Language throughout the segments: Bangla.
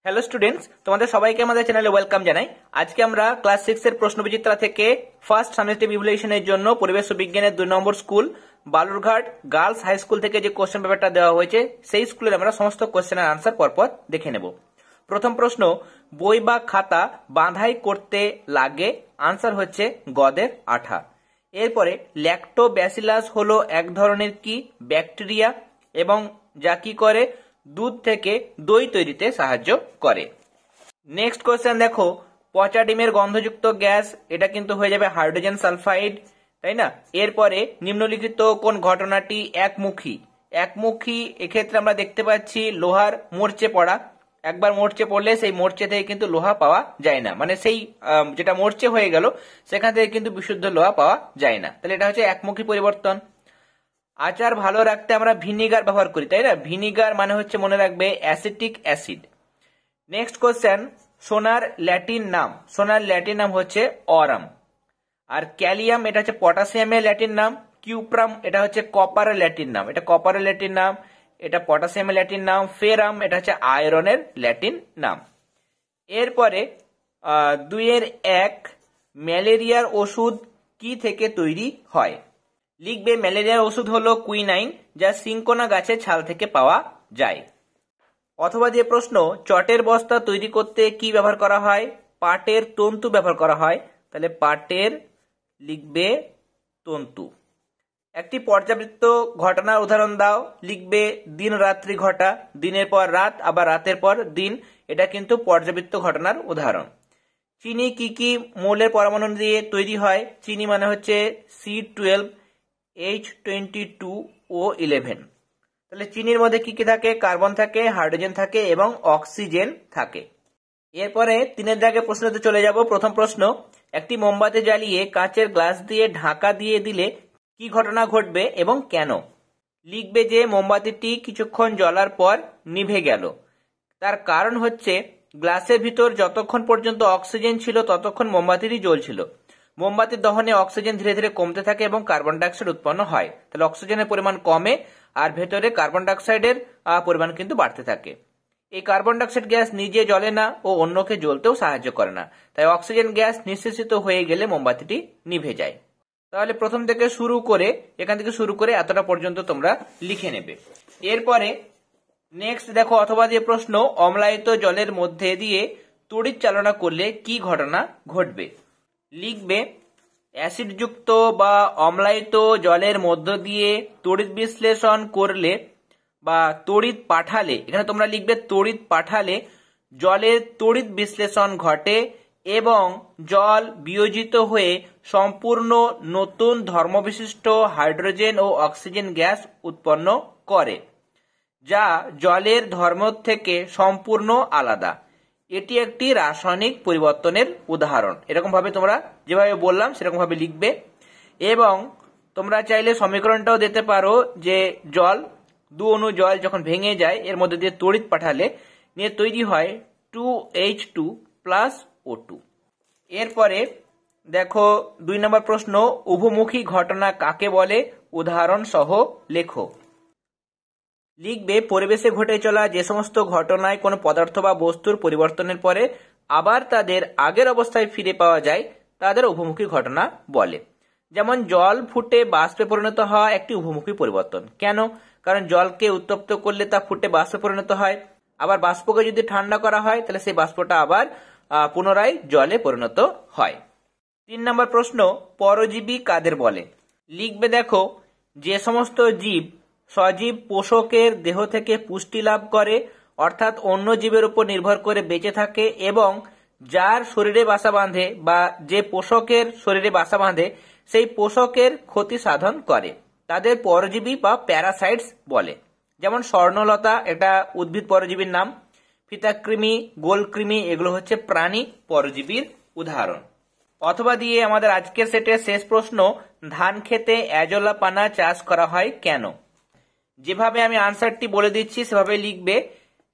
হ্যালো স্টুডেন্টস, তোমাদের সবাইকে আমাদের চ্যানেলে ওয়েলকাম জানাই। আজকে আমরা ক্লাস 6 এর প্রশ্নবিচিত্রা থেকে ফার্স্ট সামেস্টিভ ইভ্যালুয়েশনের জন্য পরিবেশ ও বিজ্ঞানের 2 নম্বর school Balurghat girls high school থেকে যে কোশ্চেন পেপারটা দেওয়া হয়েছে সেই স্কুলের আমরা সমস্ত কোশ্চেনের আনসার পরপর দেখে নেব। প্রথম প্রশ্ন, বই বা খাতা বাঁধাই করতে লাগে, আনসার হচ্ছে গদের আঠা। এরপরে ল্যাক্টোব্যাসিলাস হলো এক ধরনের কি ব্যাকটেরিয়া এবং যা কি করে দুধ থেকে দই তৈরিতে সাহায্য করে। নেক্সট কোশ্চেন দেখো, পচা ডিমের গন্ধযুক্ত গ্যাস, এটা কিন্তু হয়ে যাবে হাইড্রোজেন সালফাইড, তাই না? এরপরে নিম্নলিখিত কোন ঘটনাটি একমুখী? একমুখী এক্ষেত্রে আমরা দেখতে পাচ্ছি লোহার মরচে পড়া। একবার মরচে পড়লে সেই মরচে থেকে কিন্তু লোহা পাওয়া যায় না, মানে সেই যেটা মরচে হয়ে গেল সেখান থেকে কিন্তু বিশুদ্ধ লোহা পাওয়া যায় না। তাহলে এটা হচ্ছে একমুখী পরিবর্তন। আচার ভালো রাখতে আমরা ভিনিগার ব্যবহার করি, তাই না? ভিনিগার মানে হচ্ছে মনে রাখবে অ্যাসিটিক অ্যাসিড। নেক্সট কোশ্চেন, সোনার ল্যাটিন নাম? সোনার ল্যাটিন নাম হচ্ছে অরাম। আর ক্যালিয়াম এটা হচ্ছে পটাশিয়ামের ল্যাটিন নাম। কিউপ্রাম এটা হচ্ছে কপারের ল্যাটিন নাম, এটা কপারের ল্যাটিন নাম। এটা পটাশিয়ামের ল্যাটিন নাম। ফেরাম এটা হচ্ছে আয়রনের ল্যাটিন নাম। এরপরে 2-1, ম্যালেরিয়ার ওষুধ কি থেকে তৈরি হয়? লিখবে ম্যালেরিয়ার ওষুধ হলো কুইনাইন, যা সিঙ্কোনা গাছের ছাল থেকে পাওয়া যায়। অথবা দিয়ে প্রশ্ন, চটের বস্তা তৈরি করতে কি ব্যবহার করা হয়? পাটের তন্তু ব্যবহার করা হয়। তাহলে পাটের লিখবে তন্তু। একটি পর্যাবৃত্ত ঘটনার উদাহরণ দাও। লিখবে দিন রাত্রি ঘটা, দিনের পর রাত আবার রাতের পর দিন, এটা কিন্তু পর্যাবৃত্ত ঘটনার উদাহরণ। চিনি কি কি মৌলের পরমাণু দিয়ে তৈরি হয়? চিনি মানে হচ্ছে C12, H22, O11। তাহলে চিনির মধ্যে কি কি থাকে? কার্বন থাকে, হাইড্রোজেন থাকে এবং অক্সিজেন থাকে। এরপরে 3-এর দাগে প্রশ্নতে চলে যাব। প্রথম প্রশ্ন, একটি মোমবাতি জ্বালিয়ে কাঁচের গ্লাস দিয়ে ঢাকা দিয়ে দিলে কি ঘটনা ঘটবে এবং কেন? লিখবে যে মোমবাতিটি কিছুক্ষণ জ্বলার পর নিভে গেল। তার কারণ হচ্ছে গ্লাসের ভিতর যতক্ষণ পর্যন্ত অক্সিজেন ছিল ততক্ষণ মোমবাতিটি জ্বলছিল। মোমবাতির দহনে অক্সিজেন ধীরে ধীরে কমতে থাকে এবং কার্বন ডাইঅক্সাইড উৎপন্ন হয়। তাহলে অক্সিজেনের পরিমাণ কমে আর ভেতরে কার্বন ডাইঅক্সাইডের পরিমাণ কিন্তু বাড়তে থাকে। এই কার্বন ডাইঅক্সাইড গ্যাস নিজে জ্বলে না ও অন্যকে জ্বলতেও সাহায্য করে না, তাই অক্সিজেন গ্যাস নিঃশেষিত হয়ে গেলে মোমবাতিটি নিভে যায়। তাহলে প্রথম থেকে শুরু করে এখান থেকে শুরু করে এতটা পর্যন্ত তোমরা লিখে নেবে। এরপরে নেক্সট দেখো, অথবা দিয়ে প্রশ্ন, অম্লায়িত জলের মধ্যে দিয়ে তড়িৎ চালনা করলে কি ঘটনা ঘটবে? লিখবে অ্যাসিডযুক্ত বা অম্লায়িত জলের মধ্য দিয়ে তড়িৎ বিশ্লেষণ করলে বা তড়িৎ পাঠালে, এখানে তোমরা লিখবে তড়িৎ পাঠালে জলের তড়িৎ বিশ্লেষণ ঘটে এবং জল বিয়োজিত হয়ে সম্পূর্ণ নতুন ধর্মবিশিষ্ট হাইড্রোজেন ও অক্সিজেন গ্যাস উৎপন্ন করে, যা জলের ধর্ম থেকে সম্পূর্ণ আলাদা। এটি একটি রাসায়নিক পরিবর্তনের উদাহরণ। এরকম ভাবে তোমরা যেভাবে বললাম সেরকম ভাবে লিখবে। এবং তোমরা চাইলে সমীকরণটাও দিতে পারো যে জল, 2 অণু জল যখন ভেঙে যায় এর মধ্যে দিয়ে তড়িৎ পাঠালে নিয়ে তৈরি হয় 2H2+O2। এরপরে দেখো 2 নম্বর প্রশ্ন, উভমুখী ঘটনা কাকে বলে? উদাহরণ সহ লেখো। লিখবে পরিবেশে ঘটে চলা যে সমস্ত ঘটনায় কোনো পদার্থ বা বস্তুর পরিবর্তনের পরে আবার তাদের আগের অবস্থায় ফিরে পাওয়া যায় তাদের উভমুখী ঘটনা বলে। যেমন জল ফুটে বাষ্পে পরিণত হওয়া একটি উভমুখী পরিবর্তন। কেন? কারণ জলকে উত্তপ্ত করলে তা ফুটে বাষ্পে পরিণত হয়, আবার বাষ্পকে যদি ঠান্ডা করা হয় তাহলে সেই বাষ্পটা আবার পুনরায় জলে পরিণত হয়। 3 নম্বর প্রশ্ন, পরজীবী কাদের বলে? লিখবে দেখো যে সমস্ত জীব সজীব পোষকের দেহ থেকে পুষ্টি লাভ করে, অর্থাৎ অন্য জীবের উপর নির্ভর করে বেঁচে থাকে এবং যার শরীরে বাসা বাঁধে বা যে পোষকের শরীরে বাসা বাঁধে সেই পোষকের ক্ষতি সাধন করে, তাদের পরজীবী বা প্যারাসাইটস বলে। যেমন স্বর্ণলতা এটা উদ্ভিদ পরজীবীর নাম, ফিতাকৃমি, গোলকৃমি এগুলো হচ্ছে প্রাণী পরজীবীর উদাহরণ। অথবা দিয়ে আমাদের আজকের সেটের শেষ প্রশ্ন, ধান খেতে অ্যাজোলা পানা চাষ করা হয় কেন? যেভাবে আমি আনসারটি বলে দিচ্ছি সেভাবে লিখবে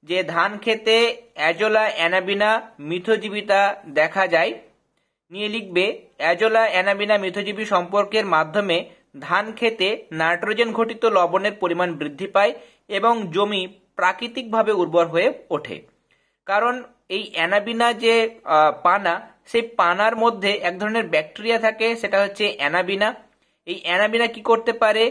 যে ধান খেতে অ্যাজোলা অ্যানাবিনা মিথজীবিতা দেখা যায়। নিয়ে লিখবে অ্যাজোলা অ্যানাবিনা মিথজীবী সম্পর্কের মাধ্যমে ধান খেতে নাইট্রোজেন ঘটিত লবণের পরিমাণ বৃদ্ধি পায় এবং জমি প্রাকৃতিকভাবে উর্বর হয়ে ওঠে। কারণ এই অ্যানাবিনা যে পানা, সেই পানার মধ্যে এক ধরনের ব্যাকটেরিয়া থাকে, সেটা হচ্ছে অ্যানাবিনা। এই অ্যানাবিনা কি করতে পারে,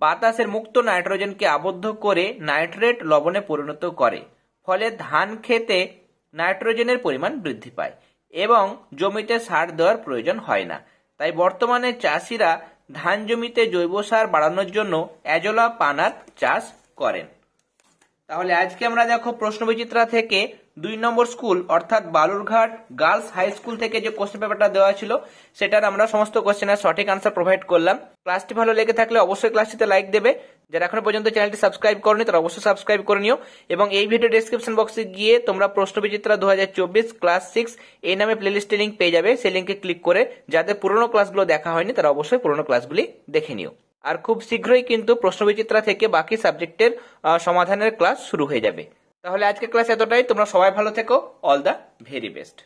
বাতাসের মুক্ত নাইট্রোজেনকে আবদ্ধ করে নাইট্রেট লবণে পরিণত করে, ফলে ধান খেতে নাইট্রোজেনের পরিমাণ বৃদ্ধি পায় এবং জমিতে সার দেওয়ার প্রয়োজন হয় না। তাই বর্তমানে চাষিরা ধান জমিতে জৈব সার বাড়ানোর জন্য অ্যাজোলা পানার চাষ করেন। তাহলে আজকে আমরা দেখো প্রশ্নবিচিত্রা থেকে 2 নম্বর স্কুল অর্থাৎ বালুরঘাট গার্লস হাই স্কুল থেকে যে কোশ্চেন পেপারটা দেওয়া ছিল সেটার আমরা সমস্ত কোশ্চেনের সঠিক আনসার প্রোভাইড করলাম। ক্লাসটি ভালো লেগে থাকলে অবশ্যই ক্লাসটিতে লাইক দেবে। যারা এখনো পর্যন্ত চ্যানেলটি সাবস্ক্রাইব করনি তারা অবশ্যই সাবস্ক্রাইব করে নিও এবং এই ভিডিও ডেসক্রিপশন বক্সে গিয়ে তোমরা প্রশ্নবিচিত্রা 2024 ক্লাস 6 এই নামে প্লেলিস্টে লিংক পেয়ে যাবে। সেই লিংকে ক্লিক করে যাদের পুরনো ক্লাসগুলো দেখা হয়নি তারা অবশ্যই পুরনো ক্লাসগুলি দেখে নিও। আর খুব শীঘ্রই কিন্তু প্রশ্নবিচিত্রা থেকে বাকি সাবজেক্টের সমাধানের ক্লাস শুরু হয়ে যাবে। তাহলে আজকের ক্লাস এতটাই। তোমরা সবাই ভালো থেকো। All the very best.